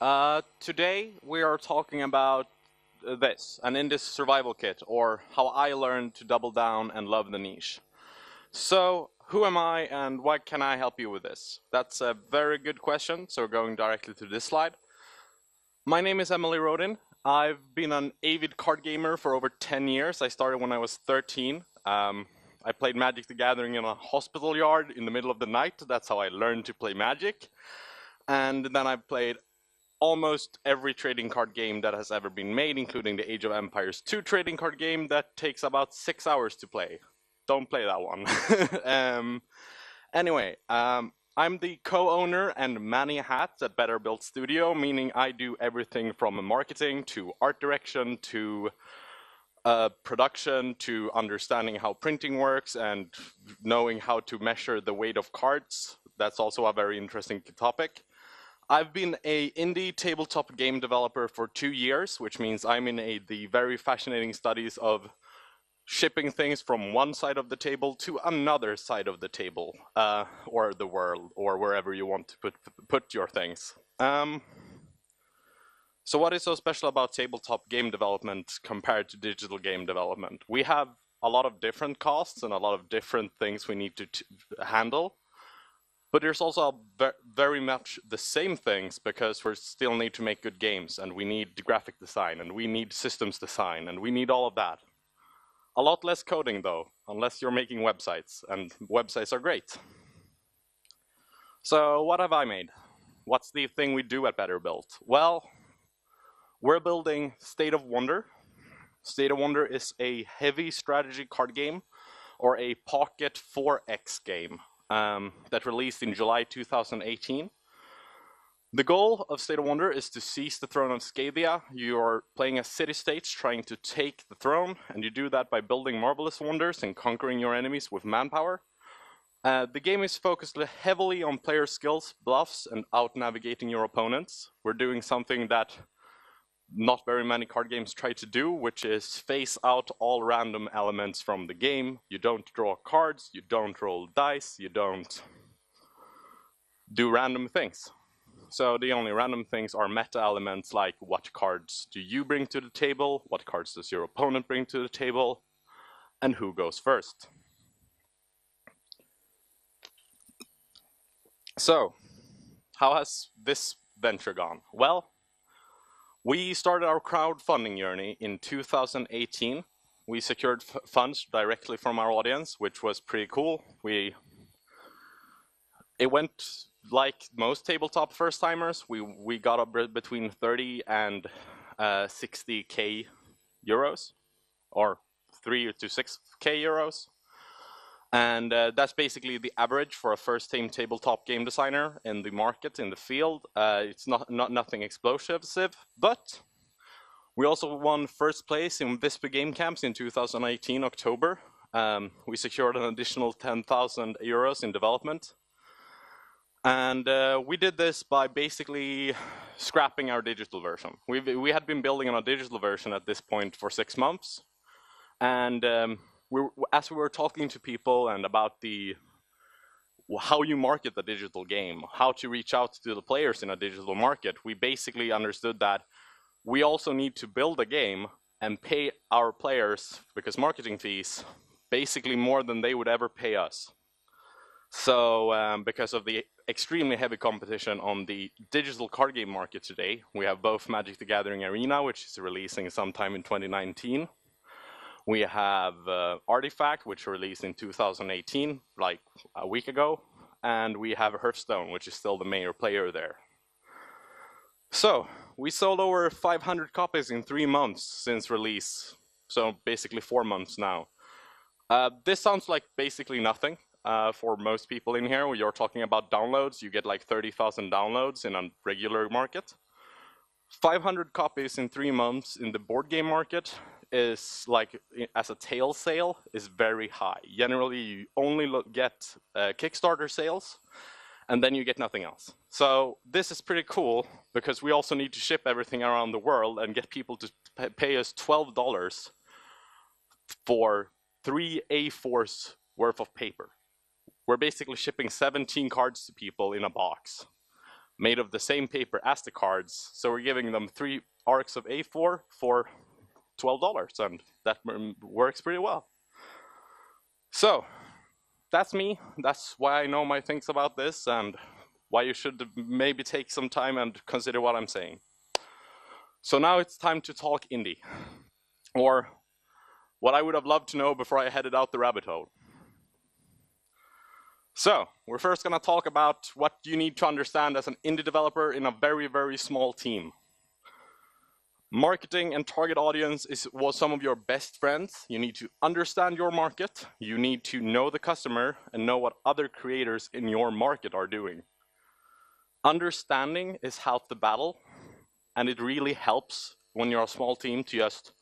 Today we are talking about an indie survival kit, or how I learned to double down and love the niche. So, who am I and why can I help you with this? That's a very good question, so we're going directly to this slide. My name is Emelie Rodin. I've been an avid card gamer for over 10 years. I started when I was 13. I played Magic the Gathering in a hospital yard in the middle of the night. That's how I learned to play Magic. And then I played almost every trading card game that has ever been made, including the Age of Empires 2 trading card game that takes about 6 hours to play. Don't play that one. Anyway, I'm the co-owner and many hats at BetterBuilt Studio, meaning I do everything from marketing to art direction to production to understanding how printing works and knowing how to measure the weight of cards. That's also a very interesting topic. I've been an indie tabletop game developer for 2 years, which means I'm in the very fascinating studies of shipping things from one side of the table to another side of the table, or the world, or wherever you want to put your things. So what is so special about tabletop game development compared to digital game development? We have a lot of different costs and a lot of different things we need to handle. But there's also very much the same things, because we still need to make good games, and we need graphic design, and we need systems design, and we need all of that. A lot less coding though, unless you're making websites, and websites are great. So what have I made? What's the thing we do at BetterBuilt? Well, we're building State of Wonder. State of Wonder is a heavy strategy card game, or a pocket 4X game. That released in July 2018. The goal of State of Wonder is to seize the throne of Scathia. You're playing as city-states trying to take the throne, and you do that by building marvelous wonders and conquering your enemies with manpower. The game is focused heavily on player skills, bluffs, and out-navigating your opponents. We're doing something that not very many card games try to do, which is phase out all random elements from the game. You don't draw cards, you don't roll dice, you don't do random things. So the only random things are meta elements like what cards do you bring to the table, what cards does your opponent bring to the table, and who goes first. So, how has this venture gone? Well, we started our crowdfunding journey in 2018. We secured funds directly from our audience, which was pretty cool. It went like most tabletop first-timers. We got up between 30 and 60k euros, or 3 to 6k euros. And that's basically the average for a first-time tabletop game designer in the market, in the field. It's nothing explosive, but we also won first place in Visby Game Camps in 2018, October. We secured an additional 10,000 euros in development. And we did this by basically scrapping our digital version. We had been building on a digital version at this point for 6 months. And as we were talking to people and about how you market the digital game, how to reach out to the players in a digital market, we basically understood that we also need to build a game and pay our players, because marketing fees, basically more than they would ever pay us. So because of the extremely heavy competition on the digital card game market today, we have both Magic the Gathering Arena, which is releasing sometime in 2019. We have Artifact, which released in 2018, like a week ago. And we have Hearthstone, which is still the major player there. So, we sold over 500 copies in 3 months since release. So, basically 4 months now. This sounds like basically nothing for most people in here. When you're talking about downloads, you get like 30,000 downloads in a regular market. 500 copies in 3 months in the board game market is like, as a tail sale, is very high. Generally, you only get Kickstarter sales, and then you get nothing else. So this is pretty cool, because we also need to ship everything around the world and get people to pay us $12 for 3 A4s worth of paper. We're basically shipping 17 cards to people in a box. made of the same paper as the cards. So we're giving them 3 arcs of A4 for $12, and that works pretty well. So that's me. That's why I know my things about this, and why you should maybe take some time and consider what I'm saying. So now it's time to talk indie, or what I would have loved to know before I headed out the rabbit hole. So we're first going to talk about what you need to understand as an indie developer in a very, very small team. Marketing and target audience was some of your best friends. You need to understand your market. You need to know the customer and know what other creators in your market are doing. Understanding is half the battle, and it really helps when you're a small team to just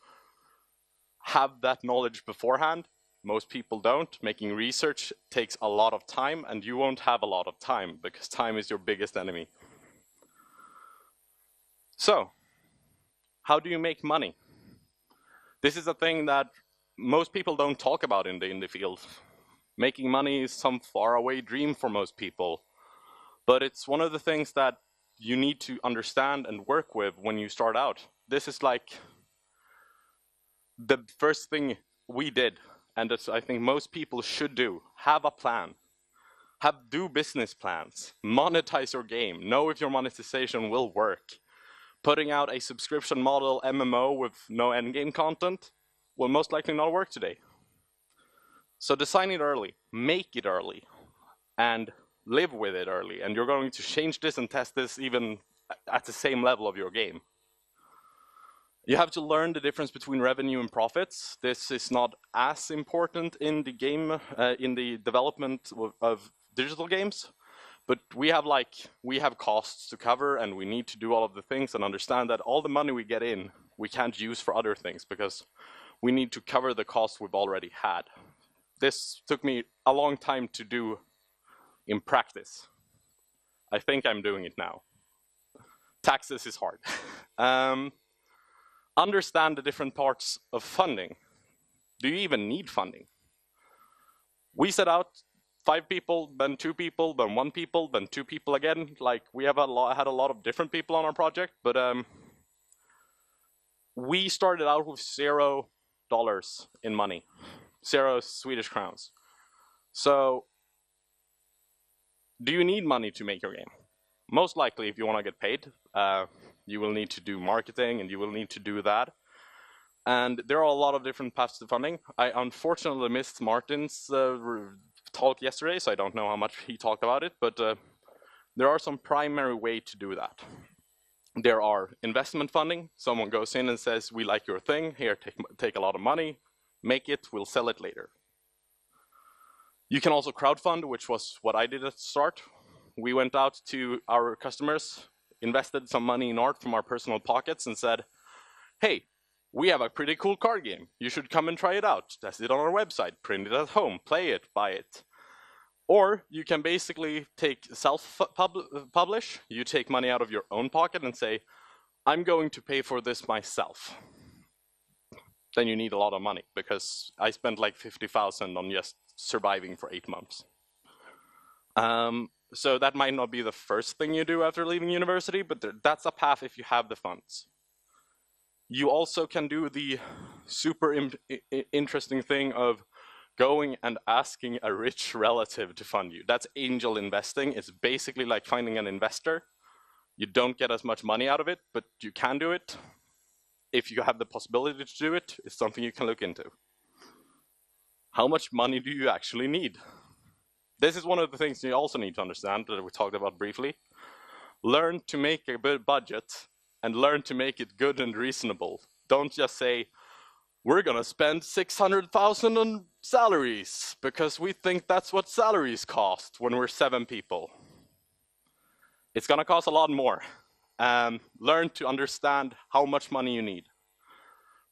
have that knowledge beforehand. Most people don't. Making research takes a lot of time, and you won't have a lot of time because time is your biggest enemy. So, how do you make money? This is a thing that most people don't talk about in the indie field. Making money is some faraway dream for most people, but it's one of the things that you need to understand and work with when you start out. This is like the first thing we did, and that I think most people should do. Have a plan. Do business plans. Monetize your game. Know if your monetization will work. Putting out a subscription model MMO with no endgame content will most likely not work today. So design it early, make it early, and live with it early. And you're going to change this and test this even at the same level of your game. You have to learn the difference between revenue and profits. This is not as important in the game, in the development of digital games. But we have costs to cover, and we need to do all of the things and understand that all the money we get in, we can't use for other things because we need to cover the costs we've already had. This took me a long time to do in practice. I think I'm doing it now. Taxes is hard. Understand the different parts of funding. Do you even need funding? We set out 5 people, then 2 people, then 1 people, then 2 people again. Like, we have had a lot of different people on our project, but we started out with $0 in money, 0 Swedish crowns. So, do you need money to make your game? Most likely, if you want to get paid, you will need to do marketing, and you will need to do that. And there are a lot of different paths to funding. I unfortunately missed Martin's talk yesterday, so I don't know how much he talked about it, but there are some primary ways to do that. There are investment funding. Someone goes in and says, we like your thing, here, take a lot of money, make it, we'll sell it later. You can also crowdfund, which was what I did at the start. We went out to our customers, invested some money in art from our personal pockets and said, hey, we have a pretty cool card game. You should come and try it out. Test it on our website, print it at home, play it, buy it. Or you can basically self-publish. You take money out of your own pocket and say, I'm going to pay for this myself. Then you need a lot of money because I spent like 50,000 on just surviving for 8 months. So that might not be the first thing you do after leaving university, but that's a path if you have the funds. You also can do the super interesting thing of going and asking a rich relative to fund you. That's angel investing. It's basically like finding an investor. You don't get as much money out of it, but you can do it. If you have the possibility to do it, it's something you can look into. How much money do you actually need? This is one of the things you also need to understand that we talked about briefly. Learn to make a budget and learn to make it good and reasonable. Don't just say, we're gonna spend 600,000 on salaries because we think that's what salaries cost when we're 7 people. It's gonna cost a lot more. Learn to understand how much money you need.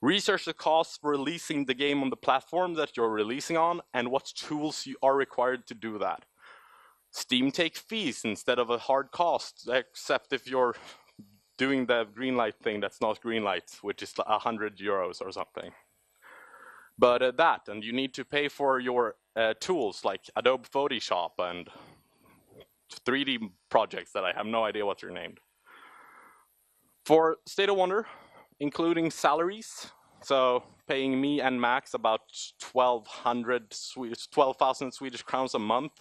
Research the costs for releasing the game on the platform that you're releasing on and what tools you are required to do that. Steam takes fees instead of a hard cost, except if you're doing the greenlight thing that's not greenlight, which is 100 euros or something. But and you need to pay for your tools like Adobe Photoshop and 3D projects that I have no idea what they're named. For State of Wonder, including salaries, so paying me and Max about 12,000 Swedish crowns a month,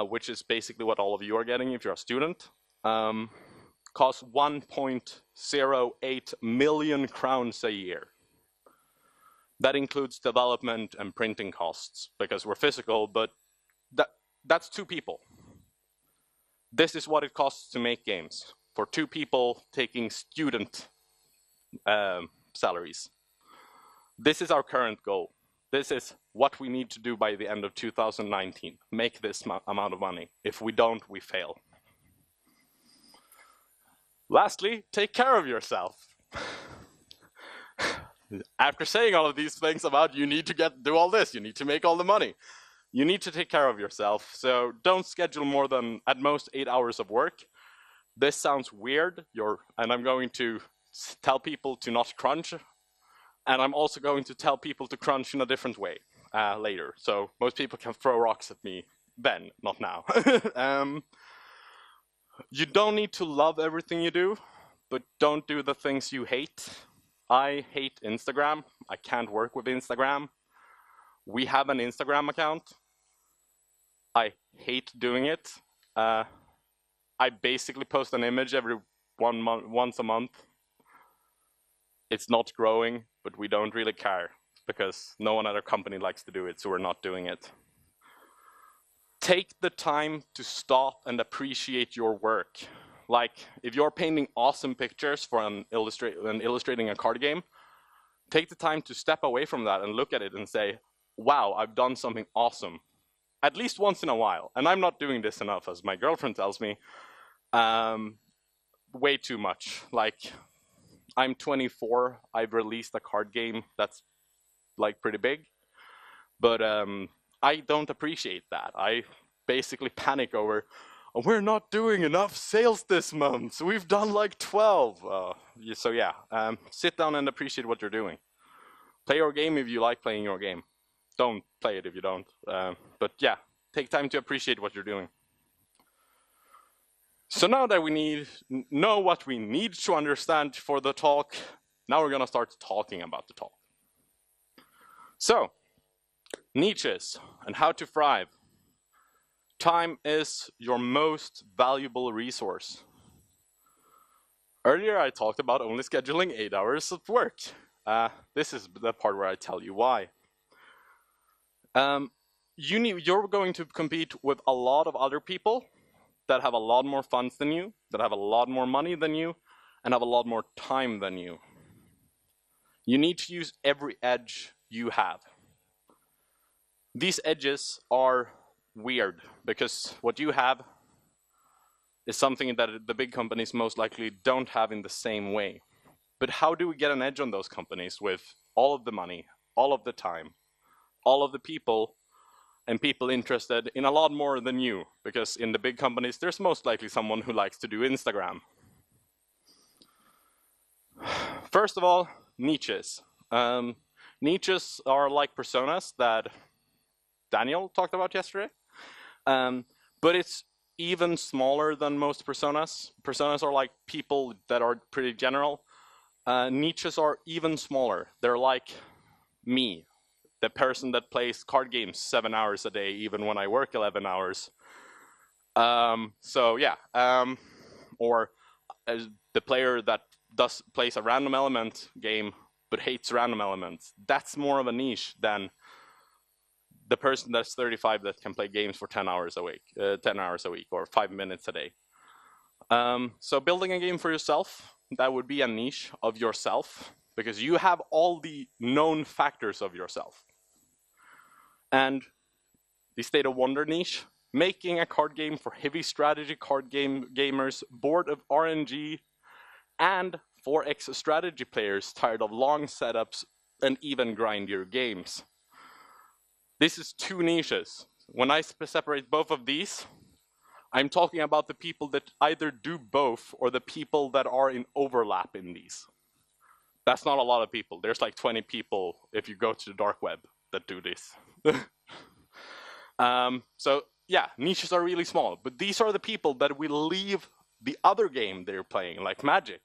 which is basically what all of you are getting if you're a student, costs 1.08 million crowns a year. That includes development and printing costs, because we're physical, but that's 2 people. This is what it costs to make games, for 2 people taking student salaries. This is our current goal. This is what we need to do by the end of 2019. Make this amount of money. If we don't, we fail. Lastly, take care of yourself. After saying all of these things about you need to do all this, you need to make all the money, you need to take care of yourself. So don't schedule more than at most 8 hours of work. This sounds weird, and I'm going to tell people to not crunch, and I'm also going to tell people to crunch in a different way later. So most people can throw rocks at me then, not now. You don't need to love everything you do, but don't do the things you hate. I hate Instagram. I can't work with Instagram. We have an Instagram account. I hate doing it. I basically post an image every once a month. It's not growing, but we don't really care because no one other company likes to do it, so we're not doing it. Take the time to stop and appreciate your work. Like, if you're painting awesome pictures for illustrating a card game, take the time to step away from that and look at it and say, wow, I've done something awesome. At least once in a while. And I'm not doing this enough, as my girlfriend tells me. Way too much. Like, I'm 24, I've released a card game that's like pretty big. But I don't appreciate that. I basically panic over, we're not doing enough sales this month, so we've done like 12. So yeah, sit down and appreciate what you're doing. Play your game if you like playing your game. Don't play it if you don't. But yeah, take time to appreciate what you're doing. So now that we know what we need to understand for the talk, now we're gonna start talking about the talk. So, niches and how to thrive. Time is your most valuable resource. Earlier I talked about only scheduling 8 hours of work. This is the part where I tell you why. You're going to compete with a lot of other people that have a lot more funds than you, that have a lot more money than you, and have a lot more time than you. You need to use every edge you have. These edges are weird because what you have is something that the big companies most likely don't have in the same way. But how do we get an edge on those companies with all of the money, all of the time, all of the people, and people interested in a lot more than you? Because in the big companies, there's most likely someone who likes to do Instagram. First of all, niches. Niches are like personas that Daniel talked about yesterday. But it's even smaller than most personas. Personas are like people that are pretty general. Niches are even smaller. They're like me, the person that plays card games 7 hours a day, even when I work 11 hours. So yeah, or the player that plays a random element game but hates random elements. That's more of a niche than the person that's 35 that can play games for 10 hours a week, or 5 minutes a day. So building a game for yourself, that would be a niche of yourself, because you have all the known factors of yourself. And the State of Wonder niche, making a card game for heavy strategy card gamers, bored of RNG, and 4X strategy players tired of long setups and even grindier games. This is 2 niches. When I separate both of these, I'm talking about the people that either do both or the people that are in overlap in these. That's not a lot of people. There's like 20 people if you go to the dark web that do this. So yeah, niches are really small, but these are the people that will leave the other game they're playing, like Magic,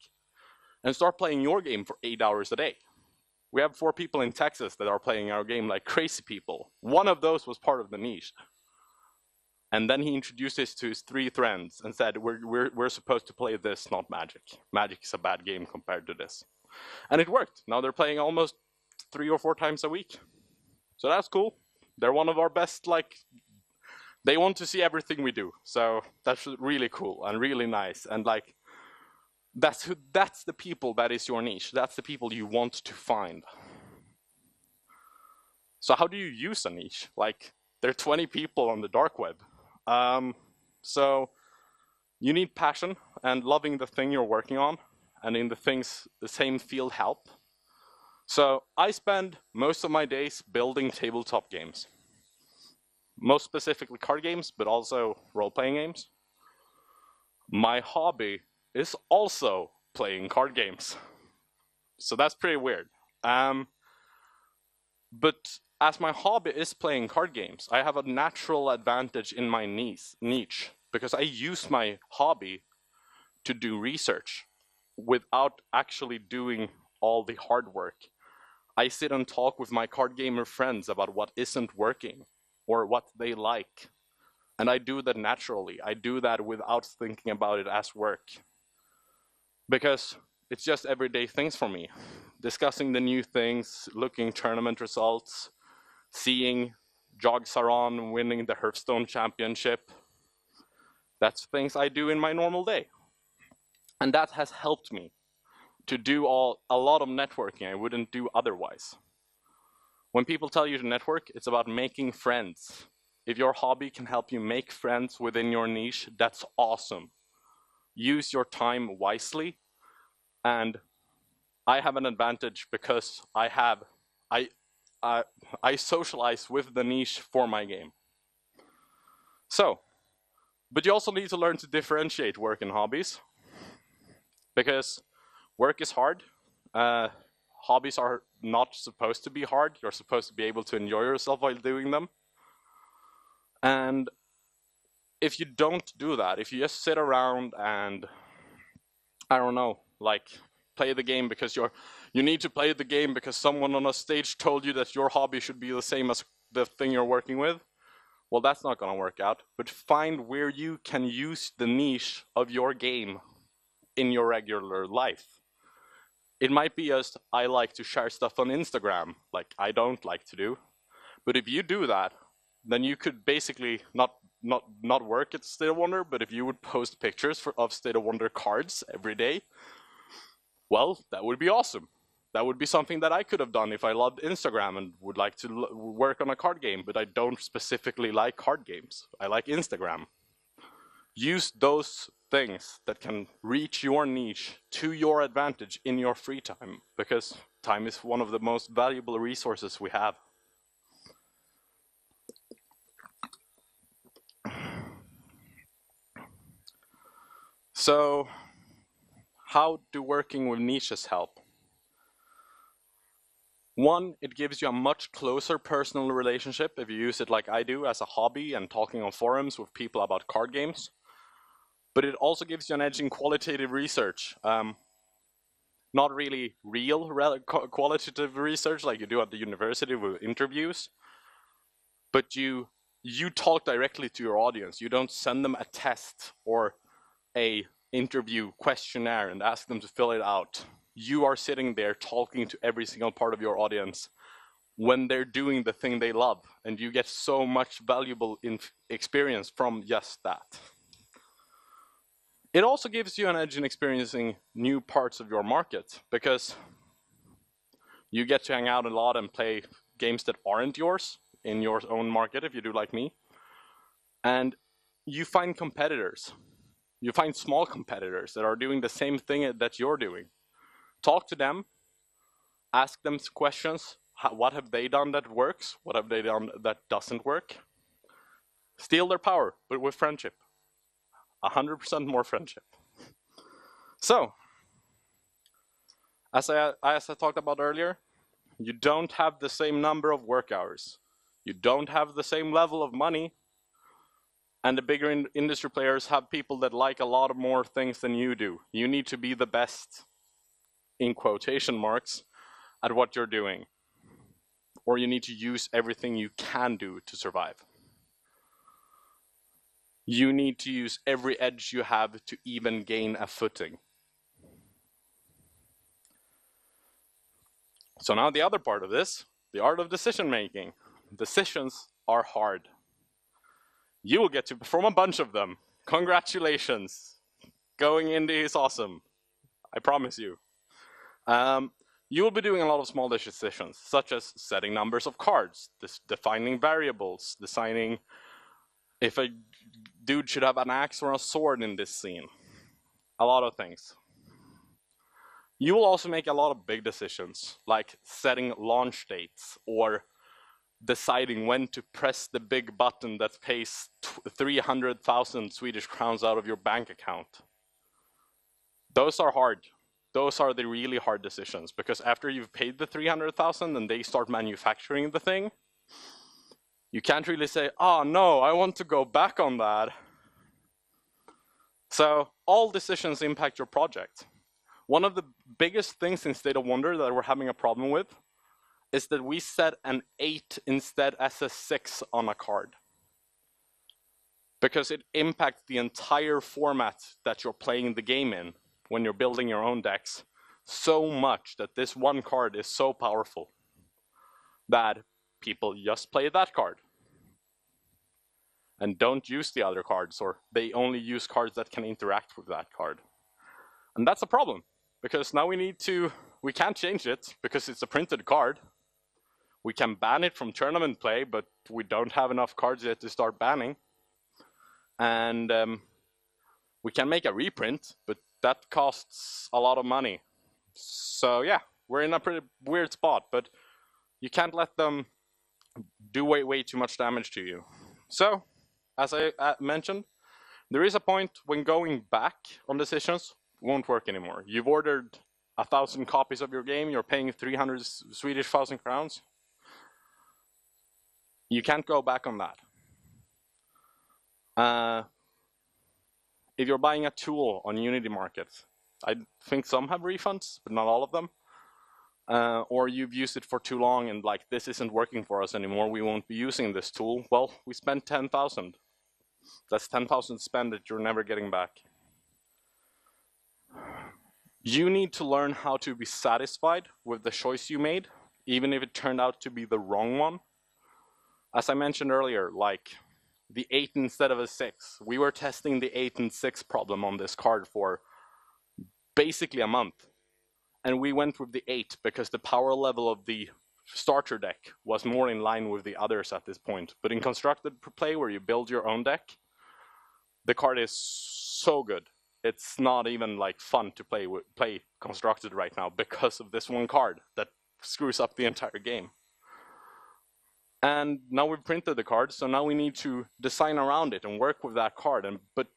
and start playing your game for 8 hours a day. We have 4 people in Texas that are playing our game like crazy people. One of those was part of the niche. And then he introduced this to his 3 friends and said, we're supposed to play this, not Magic. Magic is a bad game compared to this. And it worked. Now they're playing almost 3 or 4 times a week. So that's cool. They're one of our best, like, they want to see everything we do. So that's really cool and really nice. And like, that's the people that is your niche. That's the people you want to find. So how do you use a niche? Like, there are 20 people on the dark web. So you need passion and loving the thing you're working on, and in the same field help. So I spend most of my days building tabletop games. Most specifically card games, but also role-playing games. My hobby is also playing card games. So that's pretty weird. But as my hobby is playing card games, I have a natural advantage in my niche because I use my hobby to do research without actually doing all the hard work. I sit and talk with my card gamer friends about what isn't working or what they like. And I do that naturally. I do that without thinking about it as work. Because it's just everyday things for me. Discussing the new things, looking tournament results, seeing Jog Saran winning the Hearthstone Championship. That's things I do in my normal day. And that has helped me to do a lot of networking I wouldn't do otherwise. When people tell you to network, it's about making friends. If your hobby can help you make friends within your niche, that's awesome. Use your time wisely. And I have an advantage because I socialize with the niche for my game. So, but you also need to learn to differentiate work and hobbies. Because work is hard. Hobbies are not supposed to be hard. You're supposed to be able to enjoy yourself while doing them. And if you don't do that, if you just sit around and, I don't know, like play the game because you need to play the game because someone on a stage told you that your hobby should be the same as the thing you're working with, well, that's not gonna work out. But find where you can use the niche of your game in your regular life. It might be just, I like to share stuff on Instagram, like I don't like to do. But if you do that, then you could basically not work at State of Wonder, but if you would post pictures of State of Wonder cards every day, well, that would be awesome. That would be something that I could have done if I loved Instagram and would like to work on a card game, but I don't specifically like card games. I like Instagram. Use those things that can reach your niche to your advantage in your free time, because time is one of the most valuable resources we have. So, how do working with niches help? One, it gives you a much closer personal relationship if you use it like I do as a hobby and talking on forums with people about card games. But it also gives you an edge in qualitative research. Not really real qualitative research like you do at the university with interviews, but you talk directly to your audience. You don't send them a test or a interview questionnaire and ask them to fill it out. You are sitting there talking to every single part of your audience when they're doing the thing they love, and you get so much valuable experience from just that. It also gives you an edge in experiencing new parts of your market, because you get to hang out a lot and play games that aren't yours in your own market, if you do like me. And you find competitors. You find small competitors that are doing the same thing that you're doing. Talk to them, ask them questions. What have they done that works? What have they done that doesn't work? Steal their power, but with friendship. 100% more friendship. So, as I talked about earlier, you don't have the same number of work hours. You don't have the same level of money, And the bigger industry players have people that like a lot more things than you do. You need to be the best, in quotation marks, at what you're doing. Or you need to use everything you can do to survive. You need to use every edge you have to even gain a footing. So now the other part of this, the art of decision making. Decisions are hard. You will get to perform a bunch of them. Congratulations. Going indie is awesome. I promise you. You will be doing a lot of small decisions, such as setting numbers of cards, defining variables, deciding if a dude should have an axe or a sword in this scene. A lot of things. You will also make a lot of big decisions, like setting launch dates or deciding when to press the big button that pays 300,000 Swedish crowns out of your bank account. Those are hard. Those are the really hard decisions, because after you've paid the 300,000 and they start manufacturing the thing, you can't really say, oh no, I want to go back on that. So all decisions impact your project. One of the biggest things in State of Wonder that we're having a problem with is that we set an 8 instead as a 6 on a card. Because it impacts the entire format that you're playing the game in when you're building your own decks so much that this one card is so powerful that people just play that card and don't use the other cards, or they only use cards that can interact with that card. And that's a problem, because now we can't change it because it's a printed card. We can ban it from tournament play, but we don't have enough cards yet to start banning. And we can make a reprint, but that costs a lot of money. So yeah, we're in a pretty weird spot, but you can't let them do way too much damage to you. So, as I mentioned, there is a point when going back on decisions won't work anymore. You've ordered 1,000 copies of your game, you're paying 300 Swedish thousand crowns. You can't go back on that. If you're buying a tool on Unity Market, I think some have refunds, but not all of them. Or you've used it for too long and like, this isn't working for us anymore, we won't be using this tool. Well, we spent 10,000. That's 10,000 spent that you're never getting back. You need to learn how to be satisfied with the choice you made, even if it turned out to be the wrong one. As I mentioned earlier, like the 8 instead of a 6. We were testing the 8 and 6 problem on this card for basically a month. And we went with the 8 because the power level of the starter deck was more in line with the others at this point. But in constructed play, where you build your own deck, the card is so good. It's not even like fun to play constructed right now because of this one card that screws up the entire game. And now we've printed the card, so now we need to design around it and work with that card. But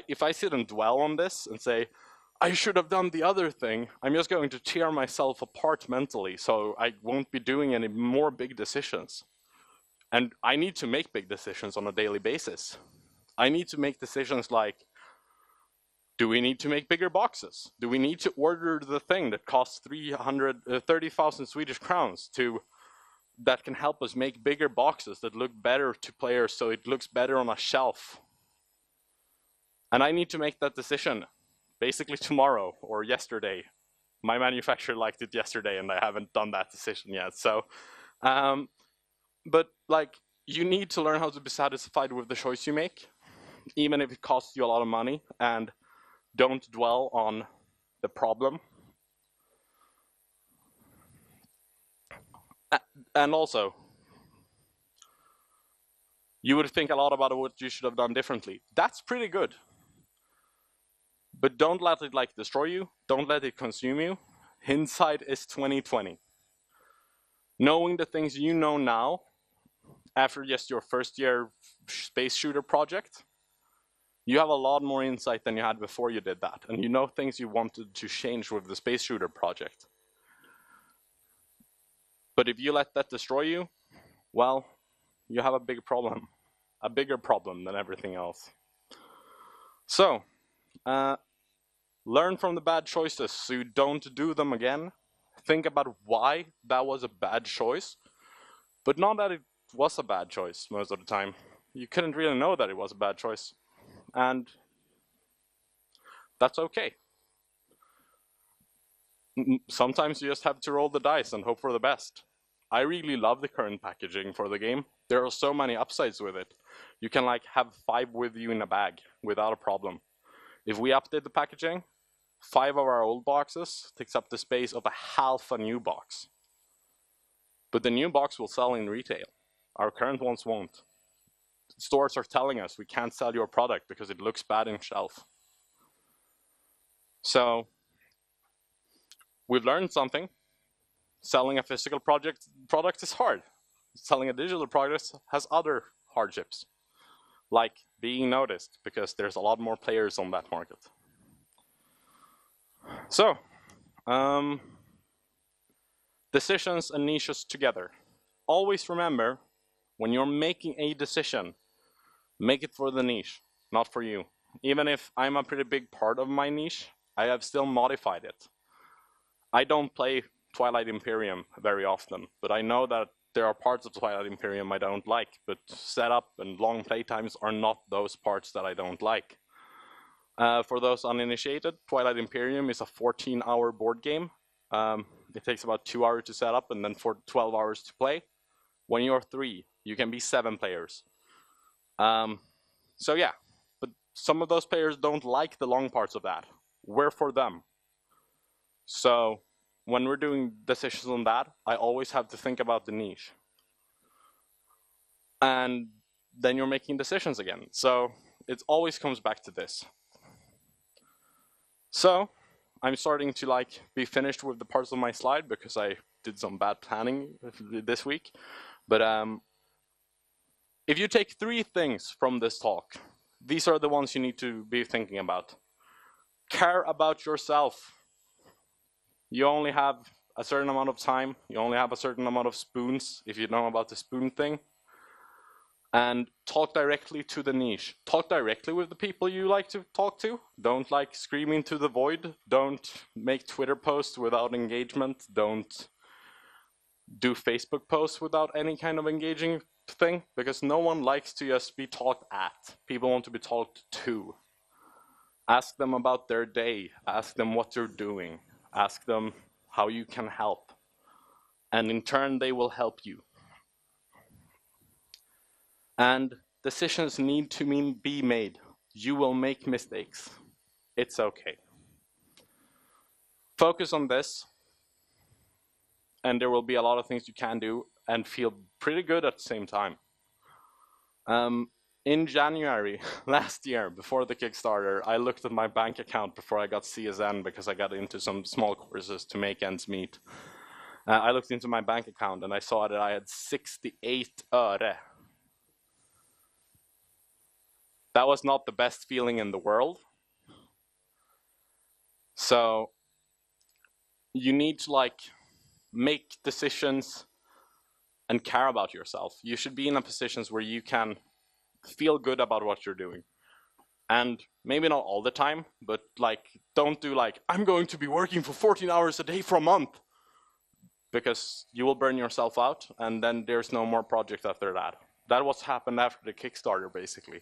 if I sit and dwell on this and say, I should have done the other thing, I'm just going to tear myself apart mentally, so I won't be doing any more big decisions. And I need to make big decisions on a daily basis. I need to make decisions like, do we need to make bigger boxes? Do we need to order the thing that costs 30,000 Swedish crowns that can help us make bigger boxes that look better to players, so it looks better on a shelf? And I need to make that decision basically tomorrow or yesterday. My manufacturer liked it yesterday and I haven't done that decision yet. So, but like, you need to learn how to be satisfied with the choice you make, even if it costs you a lot of money, and don't dwell on the problem. And also, you would think a lot about what you should have done differently. That's pretty good. But don't let it like destroy you. Don't let it consume you. Hindsight is 2020. Knowing the things you know now, after just your first year space shooter project, you have a lot more insight than you had before you did that. And you know things you wanted to change with the space shooter project. But if you let that destroy you, well, you have a big problem. a bigger problem than everything else. So, learn from the bad choices so you don't do them again. Think about why that was a bad choice, but not that it was a bad choice most of the time. You couldn't really know that it was a bad choice, and that's okay. Sometimes you just have to roll the dice and hope for the best. I really love the current packaging for the game. There are so many upsides with it. You can like have 5 with you in a bag without a problem. If we update the packaging, 5 of our old boxes takes up the space of a half a new box. But the new box will sell in retail. Our current ones won't. Stores are telling us we can't sell your product because it looks bad in shelf. So we've learned something. Selling a physical product is hard. Selling a digital product has other hardships, like being noticed, because there's a lot more players on that market. So, decisions and niches together. Always remember, when you're making a decision, make it for the niche, not for you. Even if I'm a pretty big part of my niche, I have still modified it. I don't play Twilight Imperium very often, but I know that there are parts of Twilight Imperium I don't like, but setup and long playtimes are not those parts that I don't like. For those uninitiated, Twilight Imperium is a 14-hour board game. It takes about 2 hours to set up and then 12 hours to play. When you're 3, you can be 7 players. So yeah, but some of those players don't like the long parts of that. We're for them. So when we're doing decisions on that, I always have to think about the niche. And then you're making decisions again. So it always comes back to this. So I'm starting to like be finished with the parts of my slide because I did some bad planning this week. But if you take 3 things from this talk, these are the ones you need to be thinking about. Care about yourself. You only have a certain amount of time. You only have a certain amount of spoons, if you know about the spoon thing. And talk directly to the niche. Talk directly with the people you like to talk to. Don't like scream into the void. Don't make Twitter posts without engagement. Don't do Facebook posts without any kind of engaging thing, because no one likes to just be talked at. People want to be talked to. Ask them about their day. Ask them what they're doing. Ask them how you can help. And in turn, they will help you. And decisions need to be made. You will make mistakes. It's okay. Focus on this, and there will be a lot of things you can do and feel pretty good at the same time. In January last year, before the Kickstarter, I looked at my bank account before I got CSN because I got into some small courses to make ends meet. I looked into my bank account and I saw that I had 68 öre. That was not the best feeling in the world. So you need to like make decisions and care about yourself. You should be in a position where you can feel good about what you're doing. And maybe not all the time, but like don't do like, I'm going to be working for 14 hours a day for a month, because you will burn yourself out and then there's no more project after that. That was happened after the Kickstarter, basically.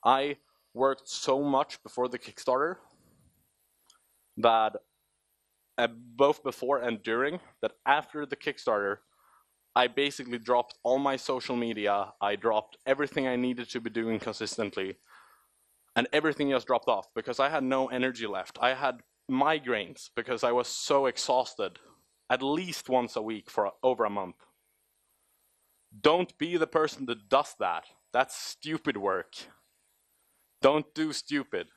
I worked so much before the Kickstarter that both before and during, that after the Kickstarter, I basically dropped all my social media. I dropped everything I needed to be doing consistently, and everything just dropped off because I had no energy left. I had migraines because I was so exhausted at least once a week for over a month. Don't be the person that does that. That's stupid work. Don't do stupid.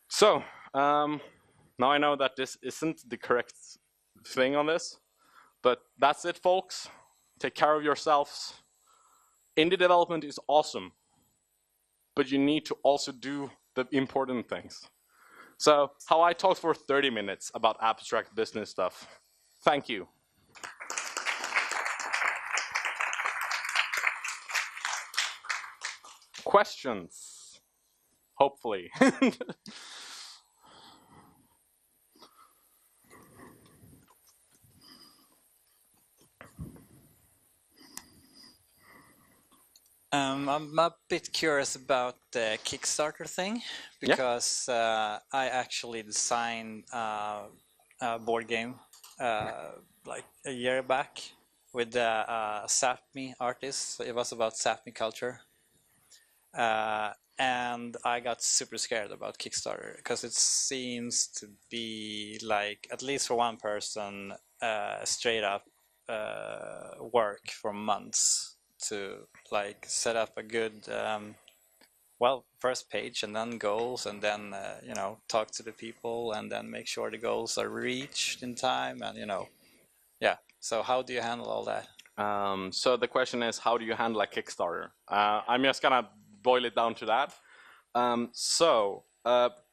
So, now I know that this isn't the correct thing on this, but that's it, folks. Take care of yourselves. Indie development is awesome, but you need to also do the important things. So, how I talked for 30 minutes about abstract business stuff. Thank you. Questions? Hopefully. I'm a bit curious about the Kickstarter thing Yeah. because I actually designed a board game like a year back with the Sapmi artist. It was about Sapmi culture. And I got super scared about Kickstarter because it seems to be like, at least for one person, straight up work for months to like set up a good first page and then goals and then talk to the people and then make sure the goals are reached in time and yeah. So how do you handle all that? So the question is, how do you handle a Kickstarter? I'm just gonna boil it down to that.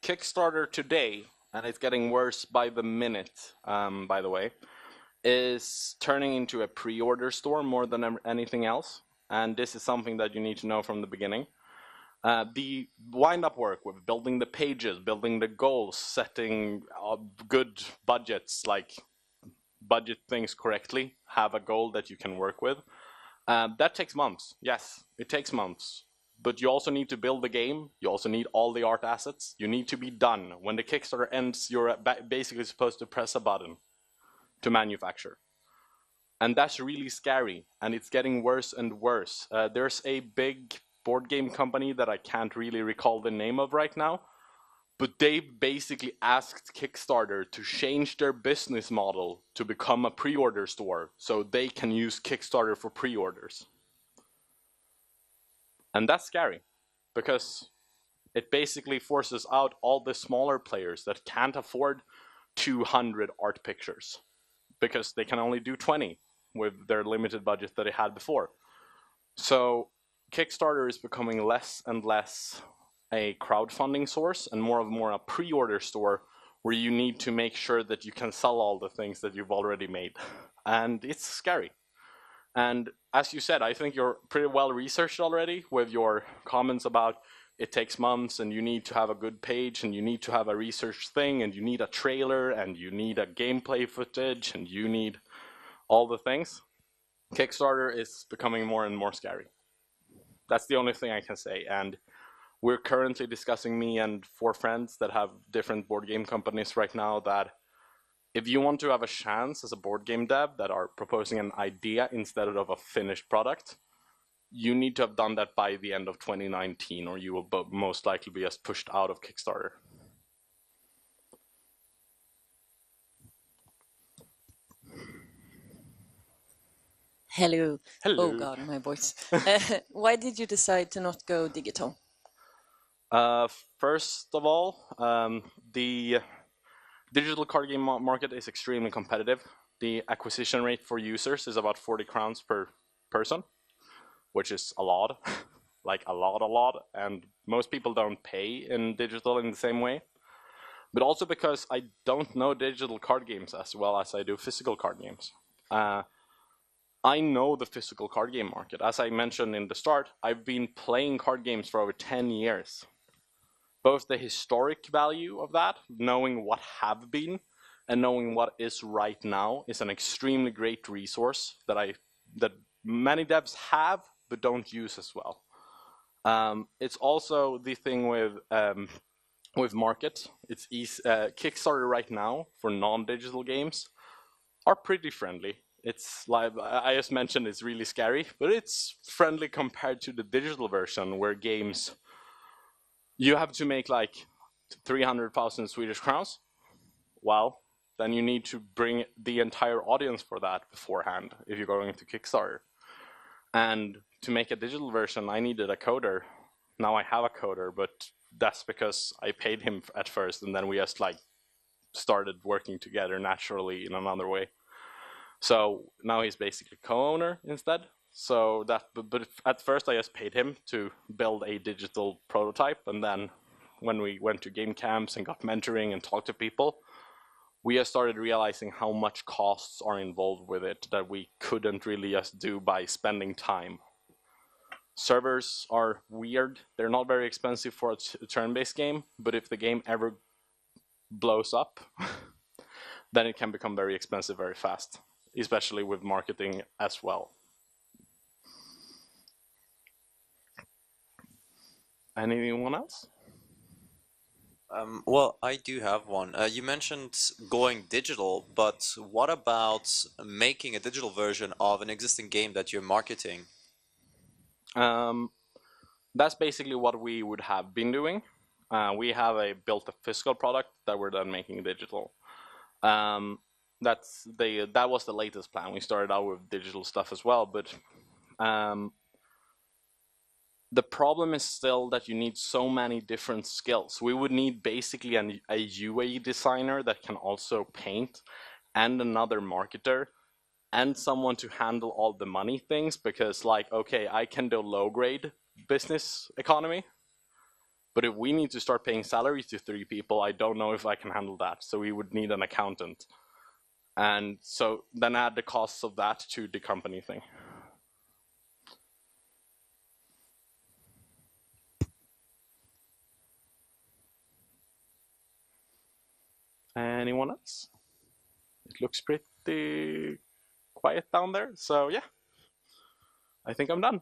Kickstarter today, and it's getting worse by the minute, by the way, is turning into a pre-order store more than anything else. And this is something that you need to know from the beginning. The wind-up work with building the pages, building the goals, setting good budgets, like budget things correctly, have a goal that you can work with. That takes months. Yes, it takes months. But you also need to build the game. You also need all the art assets. You need to be done. When the Kickstarter ends, you're basically supposed to press a button to manufacture. And that's really scary. And it's getting worse and worse. There's a big board game company that I can't really recall the name of right now. But they've basically asked Kickstarter to change their business model to become a pre-order store so they can use Kickstarter for pre-orders. And that's scary because it basically forces out all the smaller players that can't afford 200 art pictures because they can only do 20 with their limited budget that they had before. So Kickstarter is becoming less and less a crowdfunding source and more a pre-order store where you need to make sure that you can sell all the things that you've already made. And it's scary. And as you said, I think you're pretty well researched already with your comments about it takes months and you need to have a good page and you need to have a research thing and you need a trailer and you need a gameplay footage and you need all the things. Kickstarter is becoming more and more scary. That's the only thing I can say. And we're currently discussing, me and 4 friends that have different board game companies right now, that if you want to have a chance as a board game dev that are proposing an idea instead of a finished product, you need to have done that by the end of 2019 or you will most likely be just pushed out of Kickstarter. Hello. Hello. Oh God, my voice. Why did you decide to not go digital? First of all, the digital card game market is extremely competitive. The acquisition rate for users is about 40 crowns per person, which is a lot, like a lot, and most people don't pay in digital in the same way. But also because I don't know digital card games as well as I do physical card games. I know the physical card game market. As I mentioned in the start, I've been playing card games for over 10 years. Both the historic value of that, knowing what have been, and knowing what is right now, is an extremely great resource that many devs have but don't use as well. It's also the thing with market. It's easy. Kickstarter right now for non-digital games are pretty friendly. It's like I just mentioned, it's really scary, but it's friendly compared to the digital version where games you have to make like 300,000 Swedish crowns. Well, then you need to bring the entire audience for that beforehand if you're going to Kickstarter. And to make a digital version, I needed a coder. Now I have a coder, but that's because I paid him at first, and then we just like started working together naturally in another way. So now he's basically co-owner instead. So that, but at first I just paid him to build a digital prototype, and then when we went to game camps and got mentoring and talked to people, we just started realizing how much costs are involved with it that we couldn't really just do by spending time. servers are weird. They're not very expensive for a turn-based game, but if the game ever blows up, then it can become very expensive very fast, especially with marketing as well. Anyone else? Well, I do have one. You mentioned going digital, but what about making a digital version of an existing game that you're marketing? That's basically what we would have been doing. We have built a physical product that we're then making digital. That was the latest plan. We started out with digital stuff as well, but the problem is still that you need so many different skills. We would need basically a UA designer that can also paint, and another marketer, and someone to handle all the money things, because like, okay, I can do low grade business economy, but if we need to start paying salaries to 3 people, I don't know if I can handle that. So we would need an accountant. And so then add the costs of that to the company thing. Anyone else? It looks pretty quiet down there, so yeah. I think I'm done.